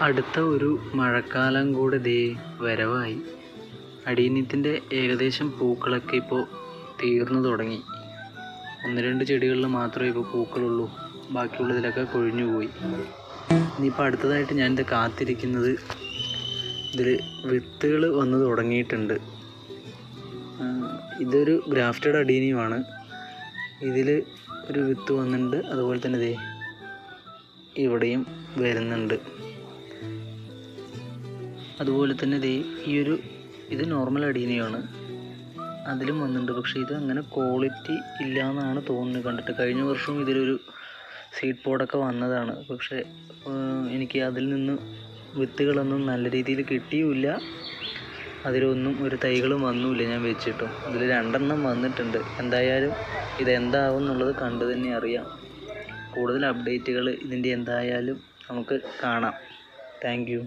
അടുത്ത ഒരു മഴക്കാലം കൂടെ ദേ വരവായി. അടിയന്യത്തിൻ്റെ ഏകദേശം പൂക്കളൊക്കെ ഇപ്പോൾ തീർന്നു തുടങ്ങി. 1-2 ചെടികളിൽ മാത്രമേ ഇപ്പോൾ പൂക്കളുള്ളൂ, ബാക്കിയുള്ളതിലൊക്കെ കൊഴിഞ്ഞു പോയി. ഇനിയിപ്പോൾ അടുത്തതായിട്ട് ഞാനിത് കാത്തിരിക്കുന്നത്, ഇതിൽ വിത്തുകൾ വന്ന് തുടങ്ങിയിട്ടുണ്ട്. ഇതൊരു ഗ്രാഫ്റ്റഡ് അഡീനിയമാണ്. ഇതിൽ ഒരു വിത്ത് വന്നിട്ടുണ്ട്, അതുപോലെ തന്നെ ദേ ഇവിടെയും വരുന്നുണ്ട്. അതുപോലെ തന്നെ ദേ ഇത് നോർമൽ അഡീനിയമാണ്, അതിലും വന്നിട്ടുണ്ട്. പക്ഷേ ഇത് അങ്ങനെ ക്വാളിറ്റി ഇല്ല എന്നാണ് തോന്നുന്നത് കണ്ടിട്ട്. കഴിഞ്ഞ വർഷവും ഇതിലൊരു സീഡ് പോഡൊക്കെ വന്നതാണ്, പക്ഷേ എനിക്ക് അതിൽ നിന്ന് വിത്തുകളൊന്നും നല്ല രീതിയിൽ കിട്ടിയുമില്ല. അതിലൊന്നും ഒരു തൈകളും വന്നുമില്ല ഞാൻ വെച്ചിട്ടും. ഇതിൽ 2 വന്നിട്ടുണ്ട്. എന്തായാലും ഇതെന്താവും എന്നുള്ളത് കണ്ടു തന്നെ അറിയാം. കൂടുതൽ അപ്ഡേറ്റുകൾ ഇതിൻ്റെ എന്തായാലും നമുക്ക് കാണാം. Thank you.